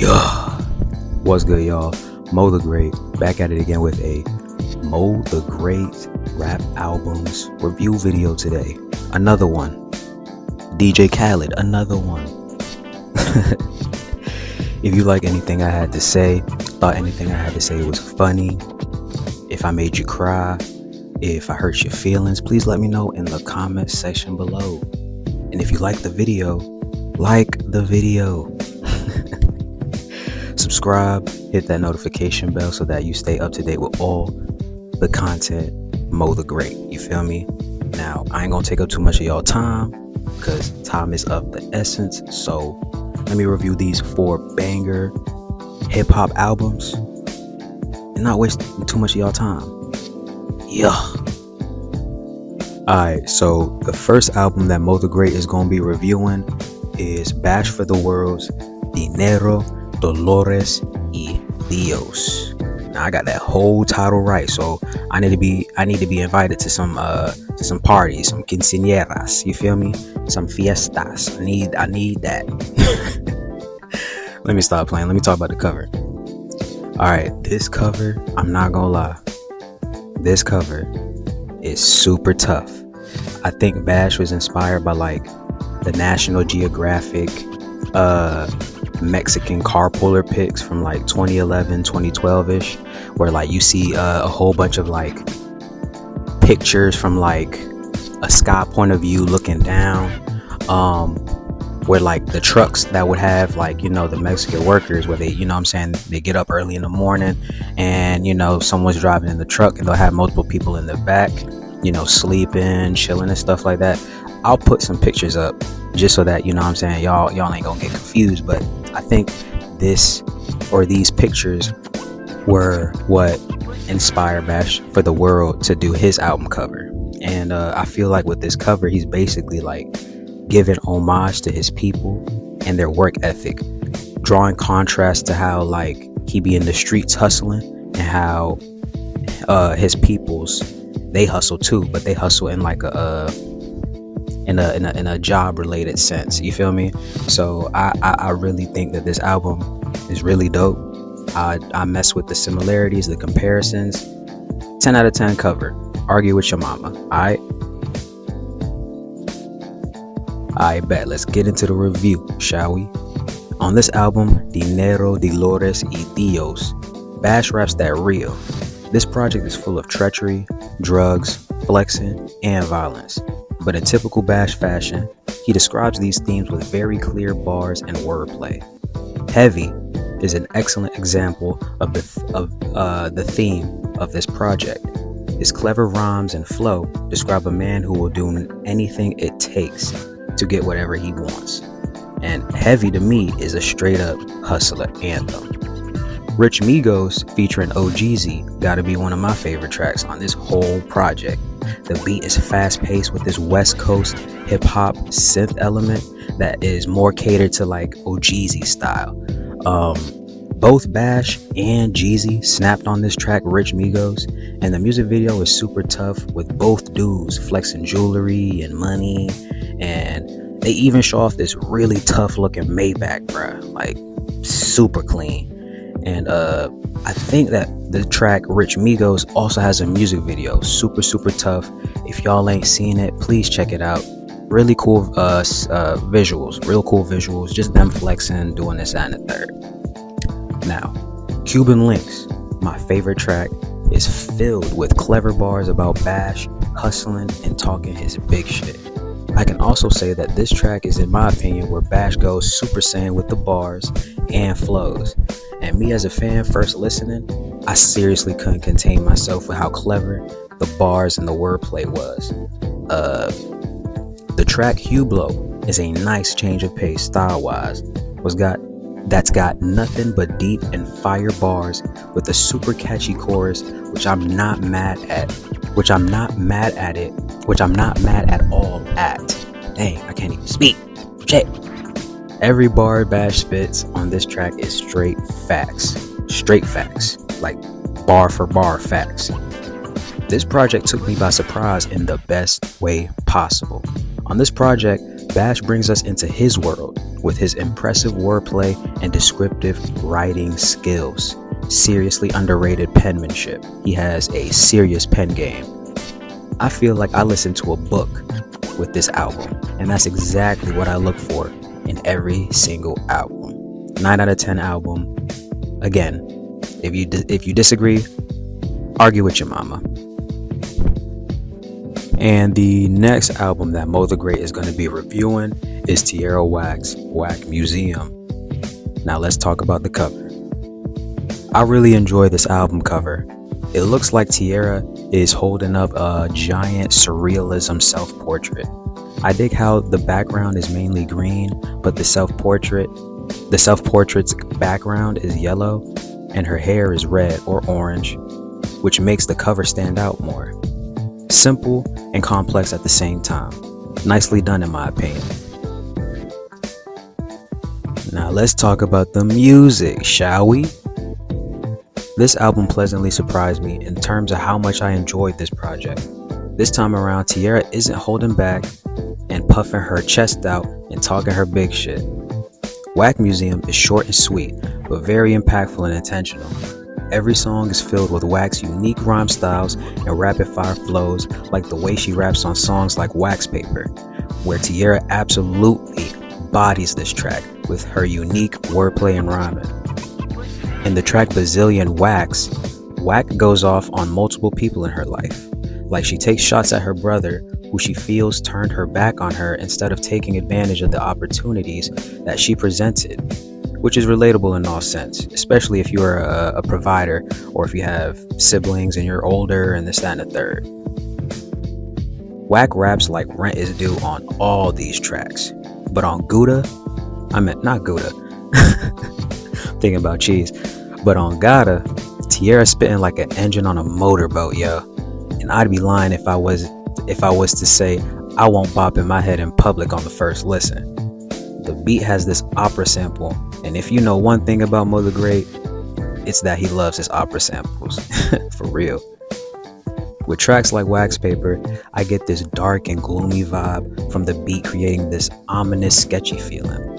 Yeah. What's good, y'all? Mo the Great back at it again with a Mo the Great rap albums review video today. Another one. DJ Khaled, another one. If you like anything I had to say, thought anything I had to say was funny, if I made you cry, if I hurt your feelings, please let me know in the comment section below. And if you like the video, like the video. Subscribe, hit that notification bell so that you stay up to date with all the content. Mo the Great, you feel me? Now, I ain't gonna take up too much of y'all time because time is of the essence. So let me review these 4 banger hip-hop albums and not waste too much of y'all time. Yeah. Alright, so the first album that Mo the Great is gonna be reviewing is Bash for the World's Dinero, Dolores y Dios. Now I got that whole title right, so I need to be invited to some parties, some quinceañeras, you feel me? Some fiestas. I need that. Let me stop playing. Let me talk about the cover. Alright, this cover, I'm not gonna lie. This cover is super tough. I think Bash was inspired by like the National Geographic Mexican car puller pics from like 2011 2012ish, where like you see a whole bunch of like pictures from like a sky point of view looking down, where like the trucks that would have like, you know, the Mexican workers where they, you know what I'm saying, they get up early in the morning and, you know, someone's driving in the truck and they'll have multiple people in the back, you know, sleeping, chilling and stuff like that. I'll put some pictures up just so that, you know what I'm saying, y'all ain't gonna get confused. But I think these pictures were what inspired Bash for the World to do his album cover. And I feel like with this cover, he's basically like giving homage to his people and their work ethic, drawing contrast to how like he be in the streets hustling and how his peoples, they hustle too, but they hustle in like a job related sense, you feel me? So I really think that this album is really dope. I mess with the similarities, the comparisons. 10 out of 10 cover. Argue with your mama. I bet. Let's get into the review, shall we? On this album, Dinero, Dolores y Dios, Bash raps that real. This project is full of treachery, drugs, flexing, and violence. But in typical Bash fashion, he describes these themes with very clear bars and wordplay. Heavy is an excellent example of the theme of this project. His clever rhymes and flow describe a man who will do anything it takes to get whatever he wants. And Heavy to me is a straight up hustler anthem. Rich Migos featuring OGZ gotta be one of my favorite tracks on this whole project. The beat is fast paced with this West Coast hip hop synth element that is more catered to like OGZ style. Both Bash and Jeezy snapped on this track, Rich Migos, and the music video is super tough with both dudes flexing jewelry and money, and they even show off this really tough looking Maybach, bruh, like super clean. And I think that the track Rich Migos also has a music video, super tough. If y'all ain't seen it, please check it out. Really cool visuals, real cool visuals, just them flexing, doing this and the third. Now, Cuban Links, my favorite track, is filled with clever bars about Bash hustling and talking his big shit. I can also say that this track is, in my opinion, where Bash goes Super Saiyan with the bars and flows. And me as a fan first listening, I seriously couldn't contain myself with how clever the bars and the wordplay was. The track Hublot is a nice change of pace style-wise. That's got nothing but deep and fire bars with a super catchy chorus, which I'm not mad at all at. Dang, I can't even speak. Shit. Every bar Bash spits on this track is straight facts, like bar for bar facts. This project took me by surprise in the best way possible. On this project, Bash brings us into his world with his impressive wordplay and descriptive writing skills. Seriously underrated penmanship. He has a serious pen game. I feel like I listened to a book with this album, and that's exactly what I look for in every single album. 9 out of 10 album. Again, if you disagree, argue with your mama. And the next album that Mo the Great is going to be reviewing is Tierra Whack's Whack Museum. Now let's talk about the cover. I really enjoy this album cover. It looks like Tierra is holding up a giant surrealism self-portrait. I dig how the background is mainly green, but the self-portrait's background is yellow and her hair is red or orange, which makes the cover stand out more. Simple and complex at the same time. Nicely done in my opinion. Now let's talk about the music, shall we? This album pleasantly surprised me in terms of how much I enjoyed this project. This time around, Tierra isn't holding back and puffing her chest out and talking her big shit. Whack Museum is short and sweet, but very impactful and intentional. Every song is filled with Whack's unique rhyme styles and rapid fire flows, like the way she raps on songs like Wax Paper, where Tierra absolutely bodies this track with her unique wordplay and rhyming. In the track Bazillion Wax, Whack goes off on multiple people in her life. Like she takes shots at her brother, who she feels turned her back on her instead of taking advantage of the opportunities that she presented, which is relatable in all sense, especially if you're a provider or if you have siblings and you're older and this, that, and the third. Whack raps like rent is due on all these tracks, but on not Gouda, thinking about cheese, but on Gotta, Tierra spitting like an engine on a motorboat, yo. And I'd be lying if I was to say I won't bop in my head in public on the first listen. The beat has this opera sample, and if you know one thing about Mo the Great, it's that he loves his opera samples. For real. With tracks like Wax Paper, I get this dark and gloomy vibe from the beat, creating this ominous, sketchy feeling.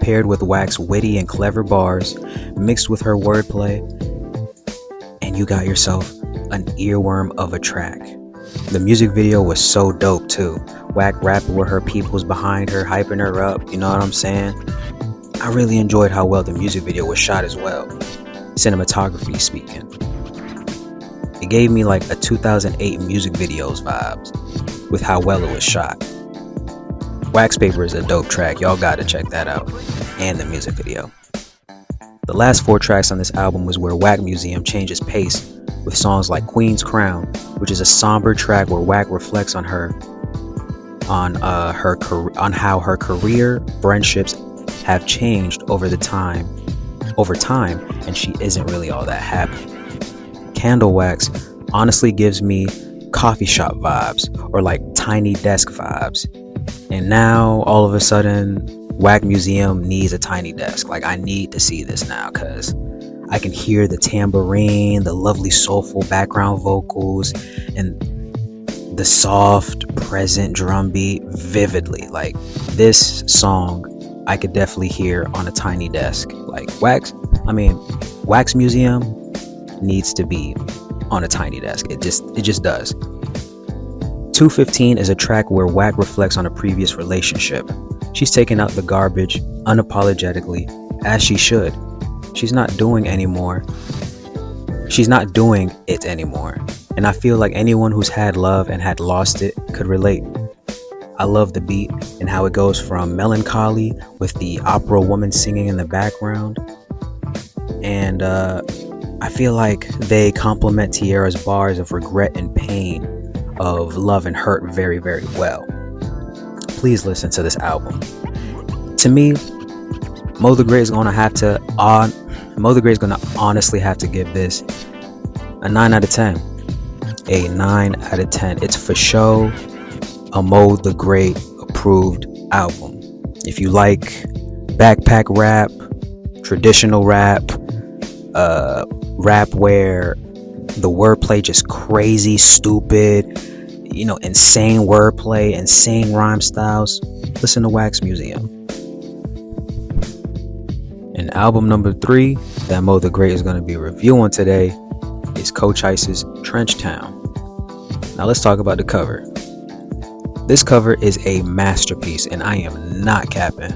Paired with Wax's witty and clever bars, mixed with her wordplay, and you got yourself an earworm of a track. The music video was so dope too. Whack rapping with her peoples behind her, hyping her up, you know what I'm saying? I really enjoyed how well the music video was shot as well, cinematography speaking. It gave me like a 2008 music videos vibes with how well it was shot. Wax Paper is a dope track, y'all gotta check that out, and the music video. The last 4 tracks on this album was where Whack Museum changes pace with songs like Queen's Crown, which is a somber track where Whack reflects on how her career, friendships have changed over time, and she isn't really all that happy. Candle Wax honestly gives me coffee shop vibes or like tiny desk vibes. And now all of a sudden Whack Museum needs a tiny desk. Like I need to see this now because I can hear the tambourine, the lovely soulful background vocals, and the soft present drum beat vividly. Like this song I could definitely hear on a tiny desk. Like Wax Museum needs to be on a tiny desk. It just does. 215 is a track where Whack reflects on a previous relationship. She's taking out the garbage unapologetically, as she should. She's not doing it anymore. And I feel like anyone who's had love and had lost it could relate. I love the beat and how it goes from melancholy with the opera woman singing in the background. And I feel like they complement Tierra's bars of regret and pain, of love and hurt very, very well. Please listen to this album. To me, Mo the Great is gonna honestly have to give this a 9 out of 10. A 9 out of 10. It's for sure a Mo the Great approved album. If you like backpack rap, traditional rap, rap where the wordplay just crazy, stupid, insane wordplay, insane rhyme styles, Listen to Wax Museum. And album number 3 that Mo the Great is going to be reviewing today is Coach Ice's Trench Town. Now let's talk about the cover. This cover is a masterpiece, and I am not capping.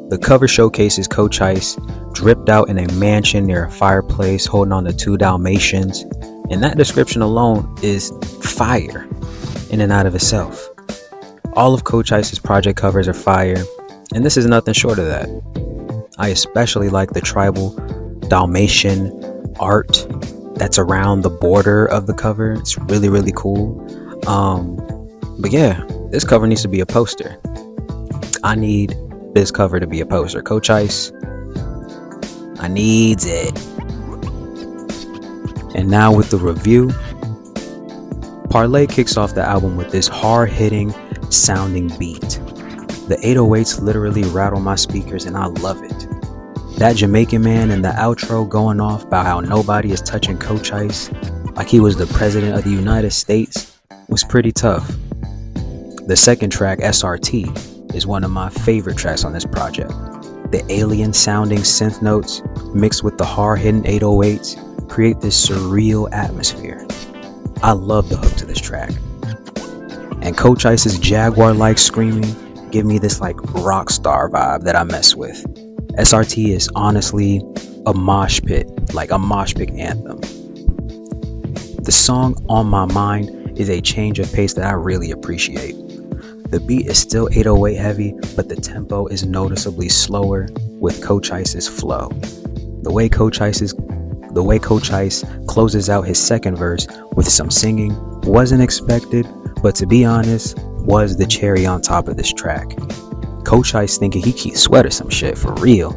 The cover showcases Coach Ice dripped out in a mansion near a fireplace holding on to 2 Dalmatians, and that description alone is fire in and out of itself. All of Coach Ice's project covers are fire, and this is nothing short of that. I especially like the tribal Dalmatian art that's around the border of the cover. It's really, really cool. But yeah, this cover needs to be a poster. I need this cover to be a poster. Coach Ice, I needs it. And now with the review, Parlay kicks off the album with this hard-hitting sounding beat. The 808s literally rattle my speakers, and I love it. That Jamaican man in the outro going off about how nobody is touching Coach Ice like he was the president of the United States was pretty tough. The second track, SRT, is one of my favorite tracks on this project. The alien sounding synth notes mixed with the hard-hitting 808s create this surreal atmosphere. I love the hook to this track. And Coach Ice's Jaguar-like screaming give me this like rock star vibe that I mess with. SRT is honestly a mosh pit, like a mosh pit anthem. The song On My Mind is a change of pace that I really appreciate. The beat is still 808 heavy, but the tempo is noticeably slower with Coach Ice's flow. The way Coach Ice closes out his second verse with some singing wasn't expected, but to be honest, was the cherry on top of this track. Coach Ice thinking he Keith Sweat or some shit for real.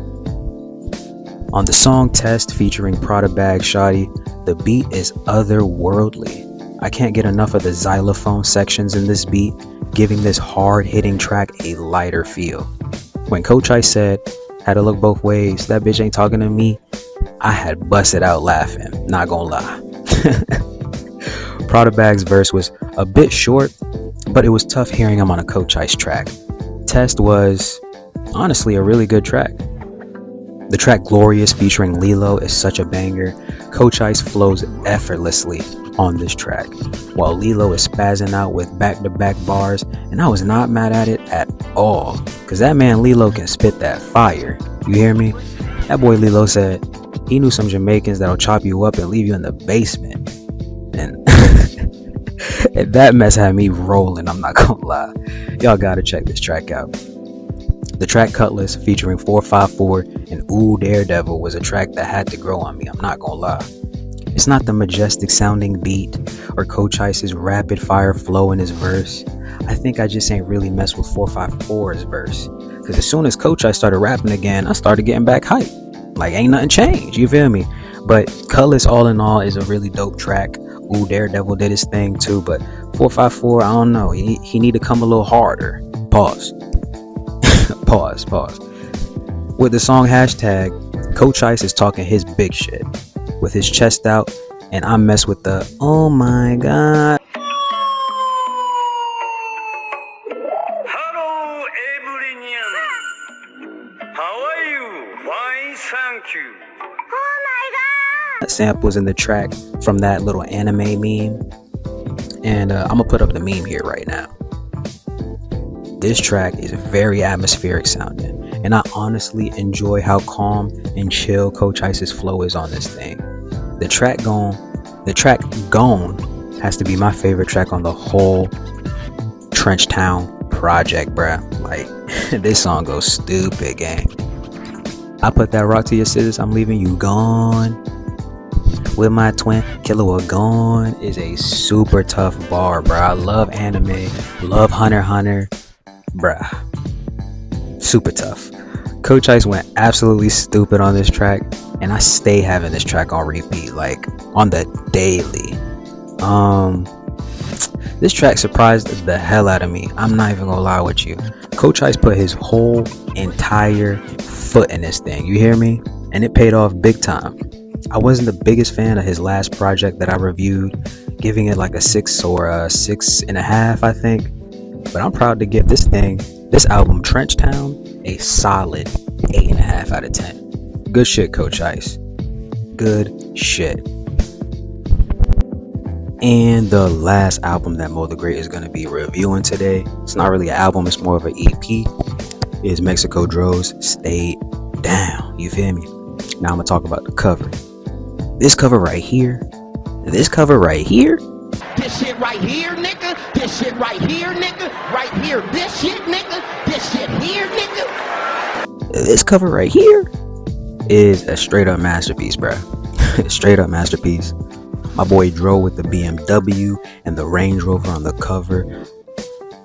On the song Test featuring Prada Bag Shawty, the beat is otherworldly. I can't get enough of the xylophone sections in this beat, giving this hard-hitting track a lighter feel. When Coach Ice said, "Had to look both ways, that bitch ain't talking to me," I had busted out laughing, not gonna lie. Prada Bag's verse was a bit short, but it was tough hearing him on a Coach Ice track. Test was honestly a really good track. The track Glorious featuring Lilo is such a banger. Coach Ice flows effortlessly on this track, while Lilo is spazzing out with back-to-back bars, and I was not mad at it at all, because that man Lilo can spit that fire. You hear me? That boy Lilo said he knew some Jamaicans that'll chop you up and leave you in the basement. And, and that mess had me rolling, I'm not gonna lie. Y'all gotta check this track out. The track Cutlass featuring 454 and Ooh Daredevil was a track that had to grow on me, I'm not gonna lie. It's not the majestic sounding beat or Coach Ice's rapid fire flow in his verse. I think I just ain't really messed with 454's verse, because as soon as Coach Ice started rapping again, I started getting back hype. Like ain't nothing changed, you feel me? But Cutlass all in all is a really dope track. Ooh Daredevil did his thing too, but 454, I don't know, he need to come a little harder. Pause. Pause. With the song hashtag, Coach Ice is talking his big shit with his chest out, and I mess with the oh my god. Hello everyone. How are you? Fine, thank you. Samples in the track from that little anime meme, and I'm gonna put up the meme here right now. This track is very atmospheric sounding, and I honestly enjoy how calm and chill Coach Ice's flow is on this thing. The track Gone has to be my favorite track on the whole Trench Town project, bruh. Like, this song goes stupid, gang. I put that rock to your scissors, I'm leaving you gone. With my twin, killer or gone is a super tough bar, bruh. I love anime, love Hunter x Hunter, bruh. Super tough. Coach Ice went absolutely stupid on this track, and I stay having this track on repeat, like on the daily. This track surprised the hell out of me. I'm not even gonna lie with you. Coach Ice put his whole entire foot in this thing. You hear me? And it paid off big time. I wasn't the biggest fan of his last project that I reviewed, giving it like a 6 or a 6.5, I think. But I'm proud to give this thing This album, Trenchtown, a solid 8.5 out of 10. Good shit, Coach Ice. Good shit. And the last album that Mo the Great is going to be reviewing today, it's not really an album, it's more of an EP, is Mexico Dro's Stay Down. You feel me? Now I'm going to talk about the cover. This cover right here. This shit right here, nigga. This shit right here, nigga. Right here, this shit, nigga. This shit here, nigga. This cover right here is a straight up masterpiece, bruh. Straight up masterpiece. My boy Dro with the BMW and the Range Rover on the cover,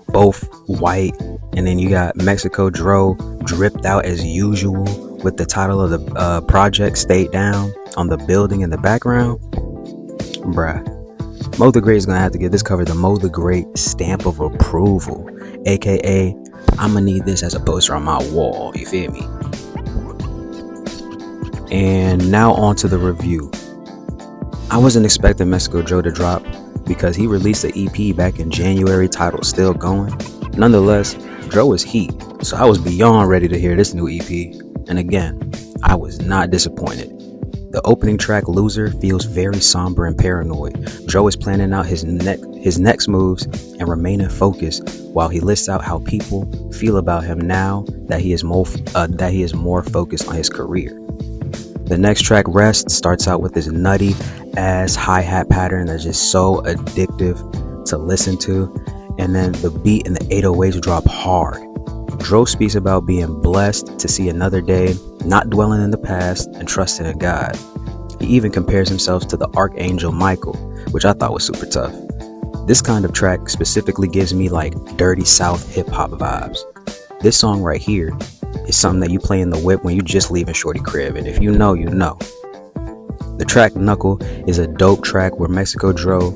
both white, and then you got Mexico Dro dripped out as usual with the title of the project, Stay Down, on the building in the background. Bruh, Mo the Great is gonna have to give this cover the Mo the Great stamp of approval, aka I'm gonna need this as a poster on my wall. You feel me? And now on to the review. I wasn't expecting Mexico Dro to drop because he released the EP back in January titled Still Going. Nonetheless, Dro is heat, so I was beyond ready to hear this new EP. And again, I was not disappointed. The opening track, Loser, feels very somber and paranoid. Dro is planning out his next moves and remaining focused while he lists out how people feel about him now that he is more focused on his career. The next track, Rest, starts out with this nutty ass hi-hat pattern that's just so addictive to listen to, and then the beat and the 808s drop hard. Dro speaks about being blessed to see another day, not dwelling in the past, and trusting in God. He even compares himself to the Archangel Michael, which I thought was super tough. This kind of track specifically gives me like Dirty South hip-hop vibes. This song right here is something that you play in the whip when you just leaving shorty crib, and if you know, you know. The track Knuckle is a dope track where Mexico Dro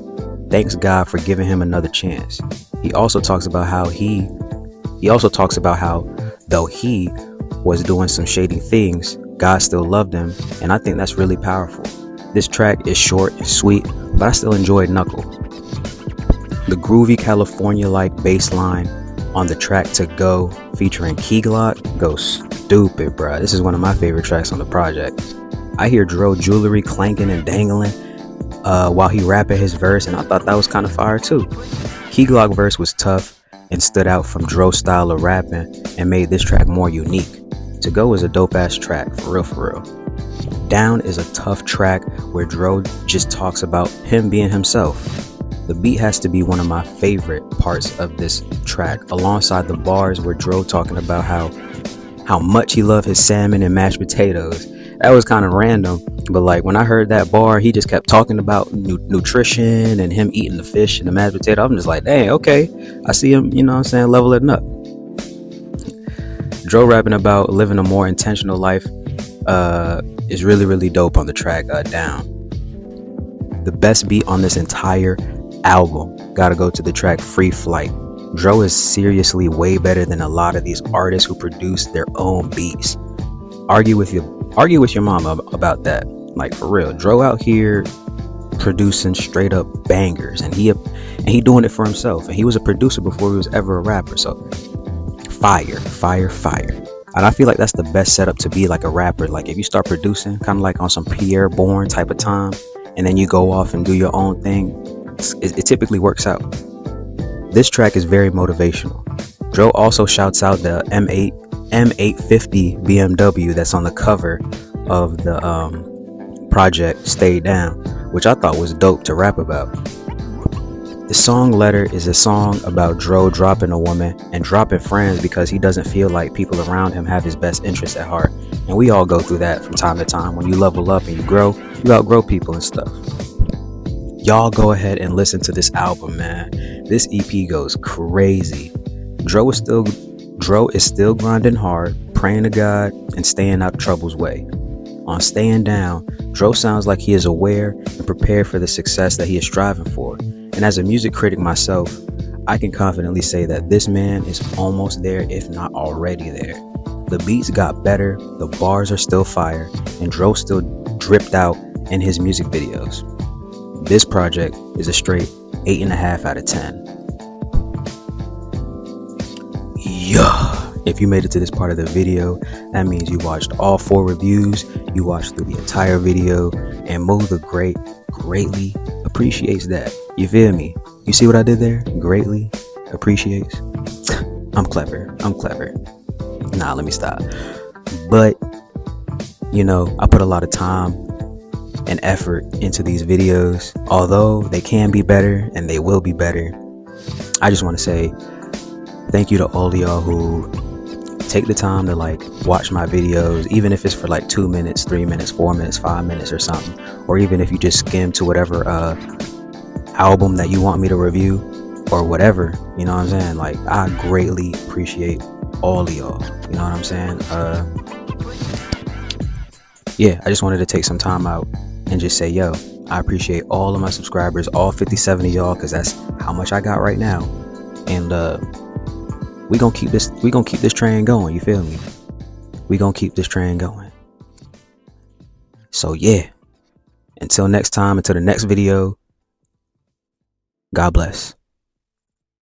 thanks God for giving him another chance. He also talks about how though he was doing some shady things, God still loved him, and I think that's really powerful. This track is short and sweet, but I still enjoyed Knuckle. The groovy California-like bass line on the track To Go featuring Key Glock goes stupid, bruh. This is one of my favorite tracks on the project. I hear Dro jewelry clanking and dangling while he rapping his verse, and I thought that was kind of fire too. Key Glock verse was tough and stood out from Dro's style of rapping and made this track more unique. To Go is a dope ass track, for real. Down is a tough track where Dro just talks about him being himself. The beat has to be one of my favorite parts of this track, alongside the bars where Dro talking about how much he loved his salmon and mashed potatoes. That was kind of random, but like when I heard that bar, he just kept talking about nutrition and him eating the fish and the mashed potato. I'm just like, dang, okay, I see him, you know what I'm saying, leveling up. Dro rapping about living a more intentional life is really dope on the track Down. The best beat on this entire album gotta go to the track Free Flight. Dro is seriously way better than a lot of these artists who produce their own beats. Argue with your mama about that. Like, for real, Dro out here producing straight up bangers, and he doing it for himself, and he was a producer before he was ever a rapper. So fire. And I feel like that's the best setup to be like a rapper. Like if you start producing kind of like on some Pierre Bourne type of time, and then you go off and do your own thing, it typically works out. This track is very motivational. Dro also shouts out the M850 BMW that's on the cover of the project Stay Down, which I thought was dope to rap about. The song Letter is a song about Dro dropping a woman and dropping friends because he doesn't feel like people around him have his best interests at heart. And we all go through that from time to time. When you level up and you grow, you outgrow people and stuff. Y'all go ahead and listen to this album, man. This EP goes crazy. Dro is still grinding hard, praying to God, and staying out of trouble's way. On Staying Down, Dro sounds like he is aware and prepared for the success that he is striving for. And as a music critic myself, I can confidently say that this man is almost there, if not already there. The beats got better, the bars are still fire, and Dro still dripped out in his music videos. This project is a straight 8.5 out of 10. Yeah. If you made it to this part of the video, that means you watched all 4 reviews, you watched through the entire video, and Mo the Great greatly appreciates that. You feel me? You see what I did there? Greatly appreciates. I'm clever. Nah, let me stop. But, you know, I put a lot of time and effort into these videos. Although they can be better and they will be better, I just want to say thank you to all of y'all who take the time to like watch my videos, even if it's for like 2 minutes, 3 minutes, 4 minutes, 5 minutes or something, or even if you just skim to whatever album that you want me to review or whatever, you know what I'm saying? Like, I greatly appreciate all of y'all, you know what I'm saying? Yeah, I just wanted to take some time out and just say, yo, I appreciate all of my subscribers, all 57 of y'all, because that's how much I got right now. And we gonna keep this train going, you feel me? We gonna keep this train going. So yeah, until next time, until the next video, God bless.